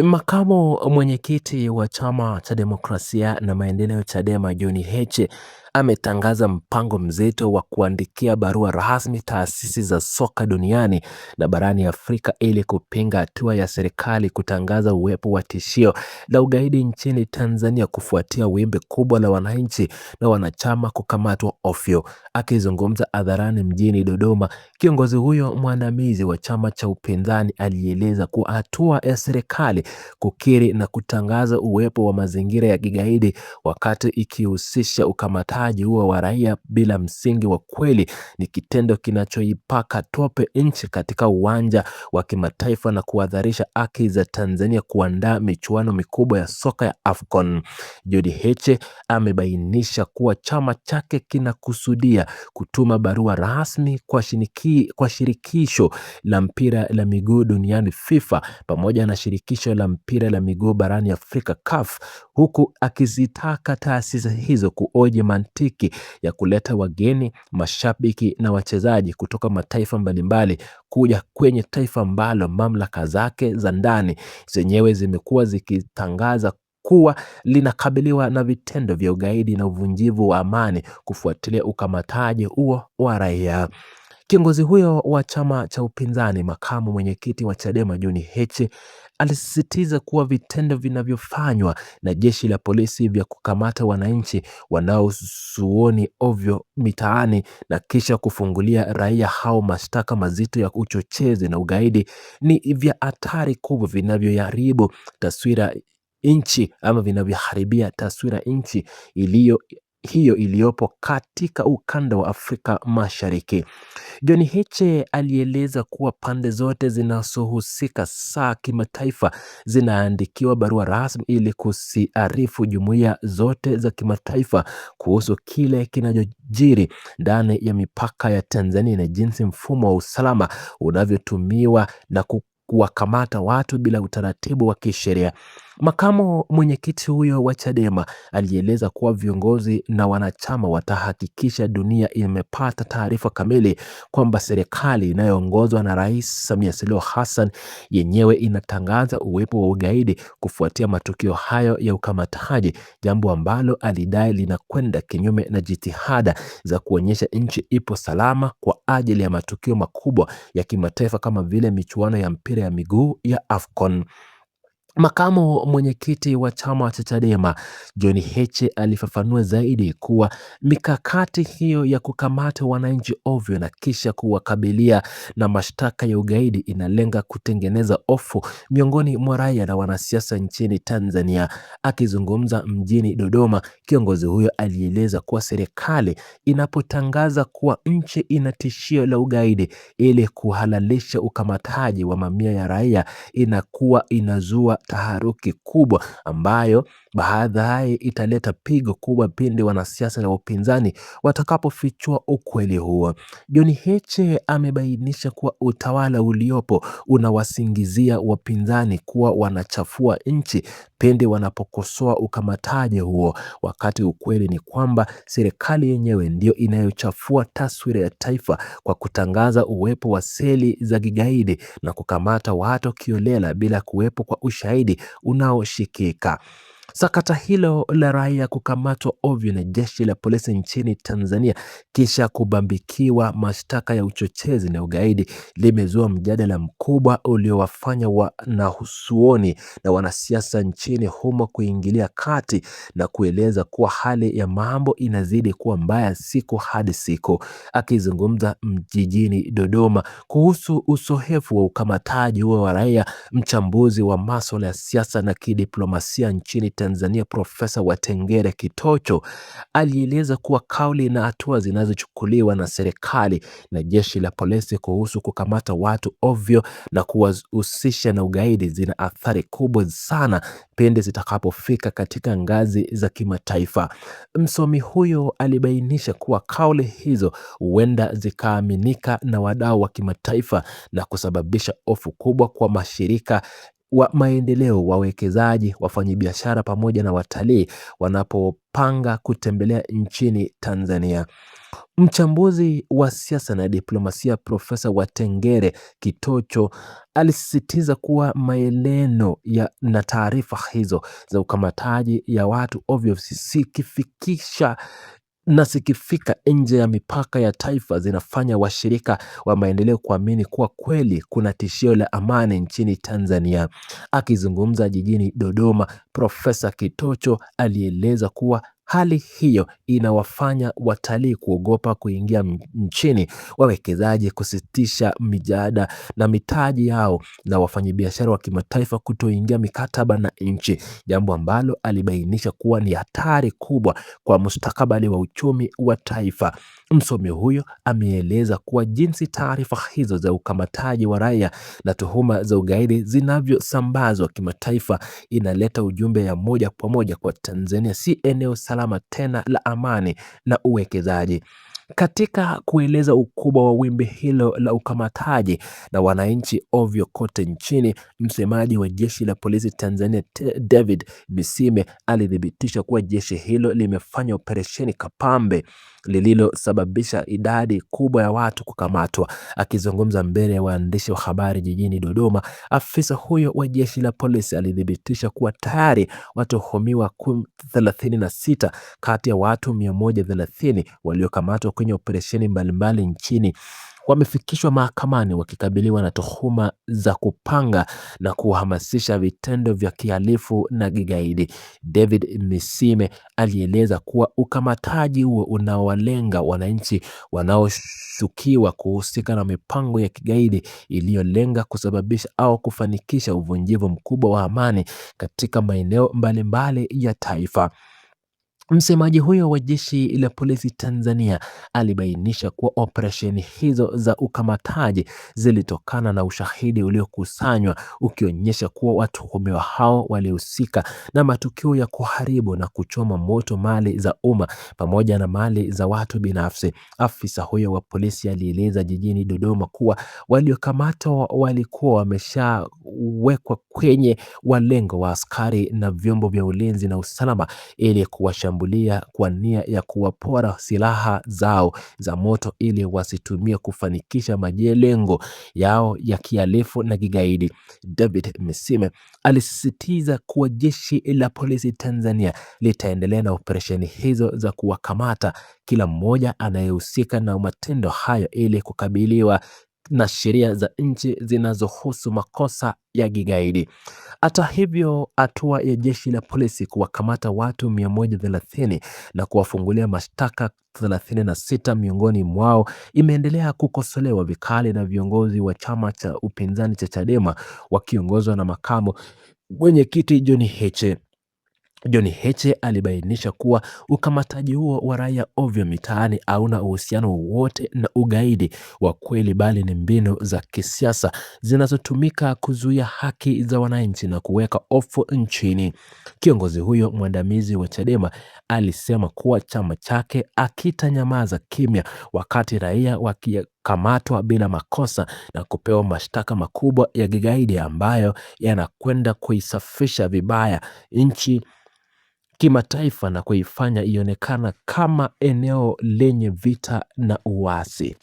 Makamu mwenyekiti wa Chama cha Demokrasia na Maendeleo Chadema John Heche ametangaza mpango mzito wa kuandikia barua rasmi taasisi za soka duniani na barani Afrika ili kupinga hatua ya serikali kutangaza uwepo wa tishio la ugaidi nchini Tanzania kufuatia wimbi kubwa la wananchi na wanachama kukamatwa ovyo. Akizungumza hadharani mjini Dodoma, kiongozi huyo mwandamizi wa chama cha upinzani alieleza kuwa hatua ya serikali kukiri na kutangaza uwepo wa mazingira ya kigaidi wakati ikihusisha ukamataji huo wa raia bila msingi wa kweli ni kitendo kinachoipaka tope nchi katika uwanja wa kimataifa na kuhadharisha haki za Tanzania kuandaa michuano mikubwa ya soka ya AFCON. John Heche amebainisha kuwa chama chake kinakusudia kutuma barua rasmi kwa shirikisho la mpira la miguu duniani FIFA pamoja na shirikisho la mpira la miguu barani Afrika CAF, huku akizitaka taasisi hizo kuoji mantiki ya kuleta wageni, mashabiki na wachezaji kutoka mataifa mbalimbali kuja kwenye taifa ambalo mamlaka zake za ndani zenyewe zimekuwa zikitangaza kuwa linakabiliwa na vitendo vya ugaidi na uvunjivu wa amani kufuatilia ukamataji huo wa raia. Kiongozi huyo wa chama cha upinzani, makamu mwenyekiti wa Chadema John Heche, alisisitiza kuwa vitendo vinavyofanywa na jeshi la polisi vya kukamata wananchi wanaosuoni ovyo mitaani na kisha kufungulia raia hao mashtaka mazito ya uchochezi na ugaidi ni vya hatari kubwa vinavyoharibu taswira nchi ama vinavyoharibia taswira nchi iliyopo katika ukanda wa Afrika Mashariki. John Heche alieleza kuwa pande zote zinazohusika kimataifa zinaandikiwa barua rasmi ili kusiarifu jumuiya zote za kimataifa kuhusu kile kinachojiri ndani ya mipaka ya Tanzania na jinsi mfumo wa usalama unavyotumiwa na kuwakamata watu bila utaratibu wa kisheria. Makamu mwenyekiti huyo wa Chadema alieleza kuwa viongozi na wanachama watahakikisha dunia imepata taarifa kamili kwamba serikali inayoongozwa na Rais Samia Suluhu Hassan yenyewe inatangaza uwepo wa ugaidi kufuatia matukio hayo ya ukamataji, jambo ambalo alidai linakwenda kinyume na jitihada za kuonyesha nchi ipo salama kwa ajili ya matukio makubwa ya kimataifa kama vile michuano ya mpira ya miguu ya AFCON. Makamu mwenyekiti wa chama cha Chadema John Heche alifafanua zaidi kuwa mikakati hiyo ya kukamata wananchi ovyo na kisha kuwakabilia na mashtaka ya ugaidi inalenga kutengeneza hofu miongoni mwa raia na wanasiasa nchini Tanzania. Akizungumza mjini Dodoma, kiongozi huyo alieleza kuwa serikali inapotangaza kuwa nchi ina tishio la ugaidi ili kuhalalisha ukamataji wa mamia ya raia, inakuwa inazua taharuki kubwa ambayo baadaye italeta pigo kubwa pindi wanasiasa na upinzani watakapofichua ukweli huo. John Heche amebainisha kuwa utawala uliopo unawasingizia wapinzani kuwa wanachafua nchi pindi wanapokosoa ukamataji huo, wakati ukweli ni kwamba serikali yenyewe ndio inayochafua taswira ya taifa kwa kutangaza uwepo wa seli za kigaidi na kukamata watu kiolela bila kuwepo kwa ushahidi unaoshikika. Sakata hilo la raia kukamatwa ovyo na jeshi la polisi nchini Tanzania kisha kubambikiwa mashtaka ya uchochezi na ugaidi limezua mjadala mkubwa uliowafanya wanahusuoni na wanasiasa nchini humo kuingilia kati na kueleza kuwa hali ya mambo inazidi kuwa mbaya siku hadi siku. Akizungumza jijini Dodoma kuhusu uzoefu wa ukamataji huo wa raia, mchambuzi wa masuala ya siasa na kidiplomasia nchini Tanzania Profesa Watengere Kitocho alieleza kuwa kauli na hatua zinazochukuliwa na serikali na jeshi la polisi kuhusu kukamata watu ovyo na kuwahusisha na ugaidi zina athari kubwa sana pindi zitakapofika katika ngazi za kimataifa. Msomi huyo alibainisha kuwa kauli hizo huenda zikaaminika na wadau wa kimataifa na kusababisha hofu kubwa kwa mashirika wa maendeleo, wawekezaji, wafanyabiashara pamoja na watalii anapanga kutembelea nchini Tanzania. Mchambuzi wa siasa na diplomasia Profesa Watengere Kitocho alisisitiza kuwa maeleno na taarifa hizo za ukamataji ya watu ovyo zikifika nje ya mipaka ya taifa zinafanya washirika wa maendeleo kuamini kuwa kweli kuna tishio la amani nchini Tanzania. Akizungumza jijini Dodoma, Profesa Kitocho alieleza kuwa hali hiyo inawafanya watalii kuogopa kuingia nchini, wawekezaji kusitisha mijada na mitaji yao, na wafanyabiashara wa kimataifa kutoingia mikataba na nchi, jambo ambalo alibainisha kuwa ni hatari kubwa kwa mustakabali wa uchumi wa taifa. Msomi huyo ameeleza kuwa jinsi taarifa hizo za ukamataji wa raia na tuhuma za ugaidi zinavyosambazwa kimataifa inaleta ujumbe ya moja kwa moja kwa Tanzania si eneo salama tena la amani na uwekezaji. Katika kueleza ukubwa wa wimbi hilo la ukamataji na wananchi ovyo kote nchini, msemaji wa jeshi la polisi Tanzania David Misime alithibitisha kuwa jeshi hilo limefanya operesheni kabambe lililosababisha idadi kubwa ya watu kukamatwa. Akizungumza mbele ya waandishi wa habari jijini Dodoma, afisa huyo wa jeshi la polisi alithibitisha kuwa tayari watuhumiwa 36 kati ya watu 130 waliokamatwa kwenye operesheni mbalimbali nchini wamefikishwa mahakamani wakikabiliwa na tuhuma za kupanga na kuhamasisha vitendo vya kihalifu na kigaidi. David Misime alieleza kuwa ukamataji huo unawalenga wananchi wanaoshukiwa kuhusika na mipango ya kigaidi iliyolenga kusababisha au kufanikisha uvunjivu mkubwa wa amani katika maeneo mbalimbali ya taifa. Msemaji huyo wa jeshi la polisi Tanzania alibainisha kuwa operesheni hizo za ukamataji zilitokana na ushahidi uliokusanywa ukionyesha kuwa watuhumiwa hao walihusika na matukio ya kuharibu na kuchoma moto mali za umma pamoja na mali za watu binafsi. Afisa huyo wa polisi alieleza jijini Dodoma kuwa waliokamatwa walikuwa wameshawekwa kwenye walengo wa askari na vyombo vya ulinzi na usalama ili kuwashambulia kwa nia ya kuwapora silaha zao za moto ili wasitumie kufanikisha malengo yao ya kihalifu na kigaidi. David Misime alisisitiza kuwa jeshi la polisi Tanzania litaendelea na operesheni hizo za kuwakamata kila mmoja anayehusika na matendo hayo ili kukabiliwa na sheria za nchi zinazohusu makosa ya kigaidi. Hata hivyo, hatua ya jeshi la polisi kuwakamata watu 130 na kuwafungulia mashtaka 36 miongoni mwao imeendelea kukosolewa vikali na viongozi wa chama cha upinzani cha Chadema wakiongozwa na makamu mwenyekiti John Heche. John Heche alibainisha kuwa ukamataji huo wa raia ovyo mitaani hauna uhusiano wowote na ugaidi wa kweli, bali ni mbinu za kisiasa zinazotumika kuzuia haki za wananchi na kuweka hofu nchini. Kiongozi huyo mwandamizi wa Chadema alisema kuwa chama chake hakitanyamaza kimya wakati raia wakikamatwa bila makosa na kupewa mashtaka makubwa ya kigaidi ambayo yanakwenda kuisafisha vibaya nchi kimataifa na kuifanya ionekana kama eneo lenye vita na uasi.